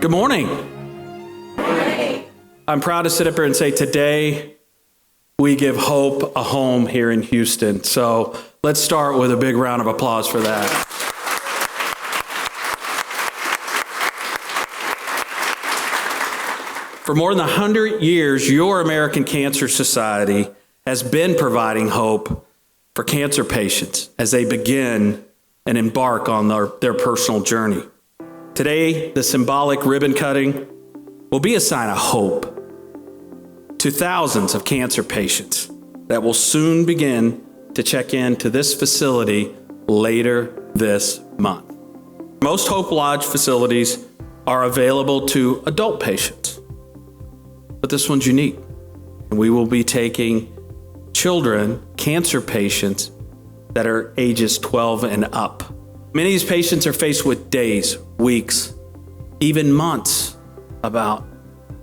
Good morning. I'm proud to sit up here and say today we give hope a home here in Houston. So let's start with a big round of applause for that. For more than 100 years, your American Cancer Society has been providing hope for cancer patients as they begin and embark on their personal journey. Today, the symbolic ribbon cutting will be a sign of hope to thousands of cancer patients that will soon begin to check into this facility later this month. Most Hope Lodge facilities are available to adult patients, but this one's unique. And we will be taking children, cancer patients that are ages 12 and up. Many of these patients are faced with days, weeks, even months about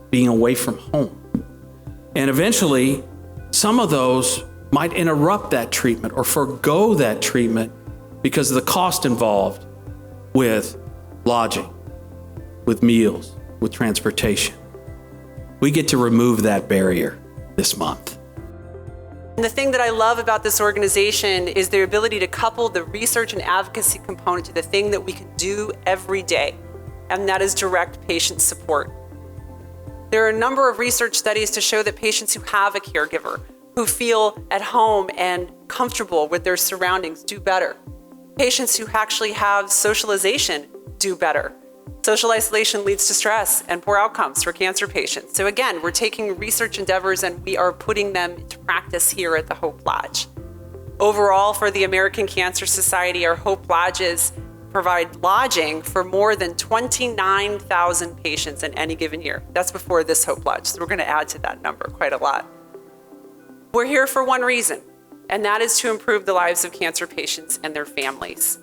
being away from home. And eventually, some of those might interrupt that treatment or forego that treatment because of the cost involved with lodging, with meals, with transportation. We get to remove that barrier this month. And the thing that I love about this organization is their ability to couple the research and advocacy component to the thing that we can do every day, and that is direct patient support. There are a number of research studies to show that patients who have a caregiver, who feel at home and comfortable with their surroundings, do better. Patients who actually have socialization do better. Social isolation leads to stress and poor outcomes for cancer patients. So again, we're taking research endeavors and we are putting them into practice here at the Hope Lodge. Overall, for the American Cancer Society, our Hope Lodges provide lodging for more than 29,000 patients in any given year. That's before this Hope Lodge, so we're going to add to that number quite a lot. We're here for one reason, and that is to improve the lives of cancer patients and their families.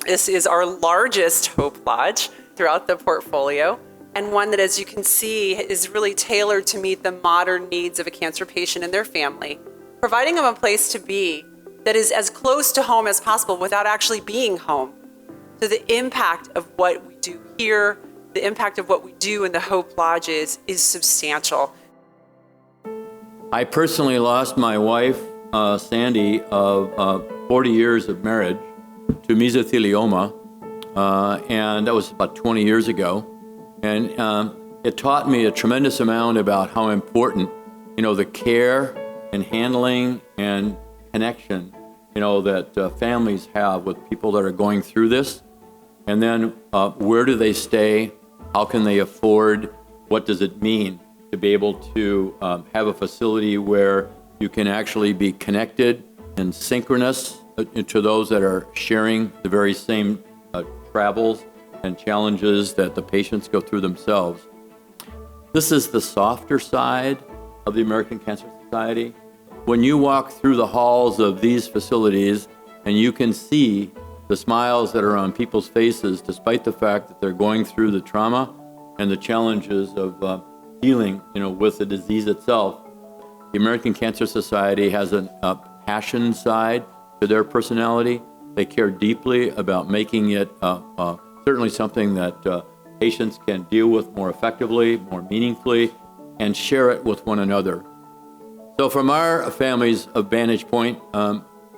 This is our largest Hope Lodge throughout the portfolio, and one that, as you can see, is really tailored to meet the modern needs of a cancer patient and their family, providing them a place to be that is as close to home as possible without actually being home. So the impact of what we do here, the impact of what we do in the Hope Lodges is substantial. I personally lost my wife, Sandy, of 40 years of marriage to mesothelioma. And that was about 20 years ago. And it taught me a tremendous amount about how important, the care and handling and connection, that families have with people that are going through this. And then where do they stay? How can they afford? What does it mean to be able to have a facility where you can actually be connected and synchronous to those that are sharing the very same travels and challenges that the patients go through themselves. This is the softer side of the American Cancer Society. When you walk through the halls of these facilities and you can see the smiles that are on people's faces despite the fact that they're going through the trauma and the challenges of healing, with the disease itself, the American Cancer Society has a passion side to their personality. They care deeply about making it certainly something that patients can deal with more effectively, more meaningfully, and share it with one another. So from our family's vantage point,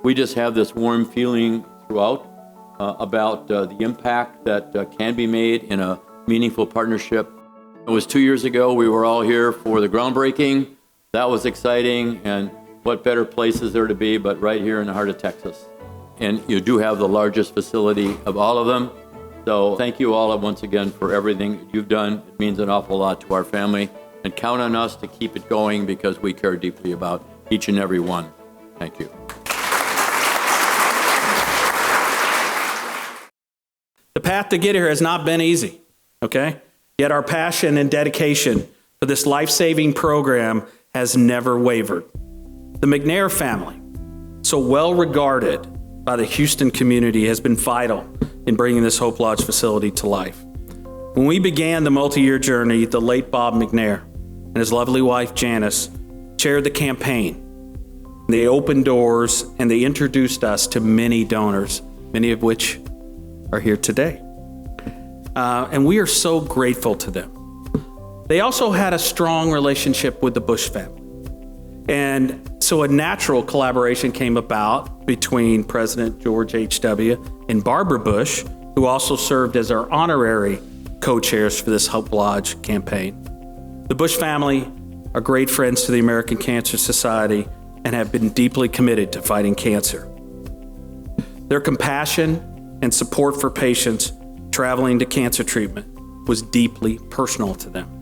we just have this warm feeling throughout about the impact that can be made in a meaningful partnership. It was 2 years ago, we were all here for the groundbreaking. That was exciting, and what better place is there to be but right here in the heart of Texas. And you do have the largest facility of all of them. So thank you all once again for everything you've done. It means an awful lot to our family. And count on us to keep it going because we care deeply about each and every one. Thank you. The path to get here has not been easy, okay? Yet our passion and dedication for this life-saving program has never wavered. The McNair family, so well regarded by the Houston community, has been vital in bringing this Hope Lodge facility to life. When we began the multi-year journey, the late Bob McNair and his lovely wife Janice chaired the campaign. They opened doors and they introduced us to many donors, many of which are here today. and we are so grateful to them. They also had a strong relationship with the Bush family. And so a natural collaboration came about between President George H.W. and Barbara Bush, who also served as our honorary co-chairs for this Hope Lodge campaign. The Bush family are great friends to the American Cancer Society and have been deeply committed to fighting cancer. Their compassion and support for patients traveling to cancer treatment was deeply personal to them.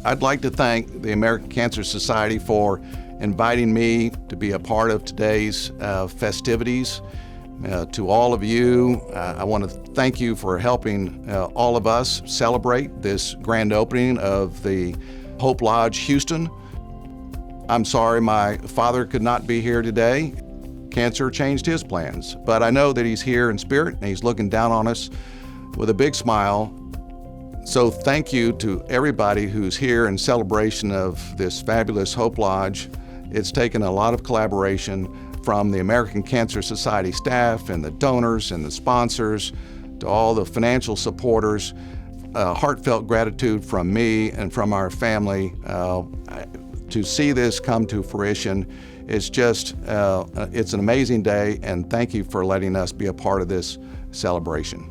I'd like to thank the American Cancer Society for inviting me to be a part of today's festivities. To all of you, I want to thank you for helping all of us celebrate this grand opening of the Hope Lodge Houston. I'm sorry my father could not be here today. Cancer changed his plans, but I know that he's here in spirit and he's looking down on us with a big smile. So thank you to everybody who's here in celebration of this fabulous Hope Lodge. It's taken a lot of collaboration from the American Cancer Society staff and the donors and the sponsors to all the financial supporters. Heartfelt gratitude from me and from our family. To see this come to fruition is just, it's an amazing day, and thank you for letting us be a part of this celebration.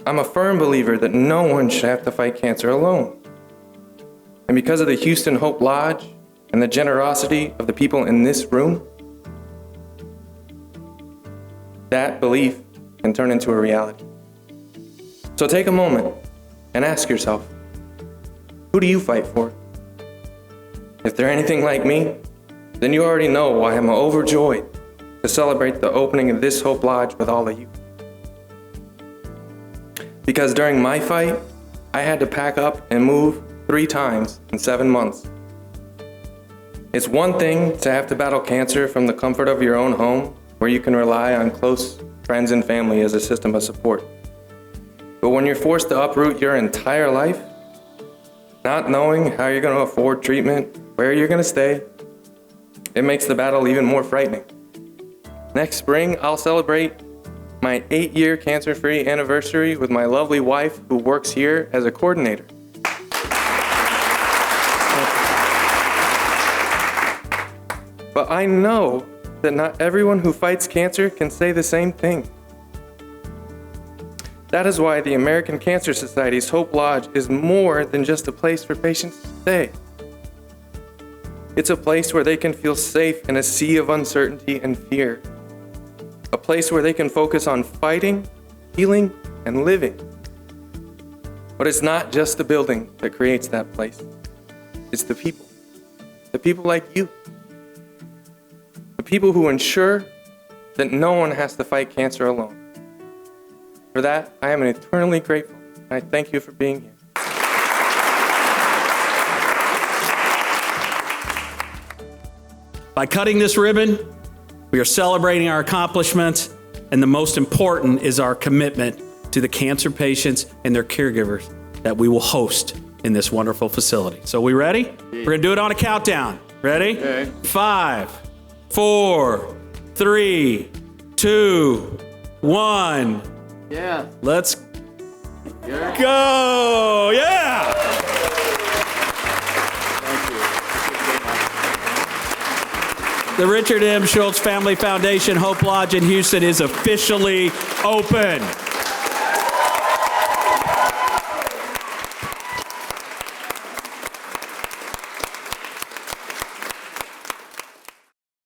I'm a firm believer that no one should have to fight cancer alone. And because of the Houston Hope Lodge and the generosity of the people in this room, that belief can turn into a reality. So take a moment and ask yourself, who do you fight for? If they're anything like me, then you already know why I'm overjoyed to celebrate the opening of this Hope Lodge with all of you. Because during my fight, I had to pack up and move 3 times in 7 months. It's one thing to have to battle cancer from the comfort of your own home, where you can rely on close friends and family as a system of support. But when you're forced to uproot your entire life, not knowing how you're going to afford treatment, where you're going to stay, it makes the battle even more frightening. Next spring, I'll celebrate my 8-year cancer-free anniversary with my lovely wife who works here as a coordinator. But I know that not everyone who fights cancer can say the same thing. That is why the American Cancer Society's Hope Lodge is more than just a place for patients to stay. It's a place where they can feel safe in a sea of uncertainty and fear. A place where they can focus on fighting, healing, and living. But it's not just the building that creates that place. It's the people. The people like you. The people who ensure that no one has to fight cancer alone. For that, I am eternally grateful, and I thank you for being here. By cutting this ribbon, we are celebrating our accomplishments, and the most important is our commitment to the cancer patients and their caregivers that we will host in this wonderful facility. So we ready? We're gonna do it on a countdown. Ready? Okay. 5, 4, 3, 2, 1. Yeah. Let's go. Yeah. Thank you. The Richard M. Schulze Family Foundation Hope Lodge in Houston is officially open.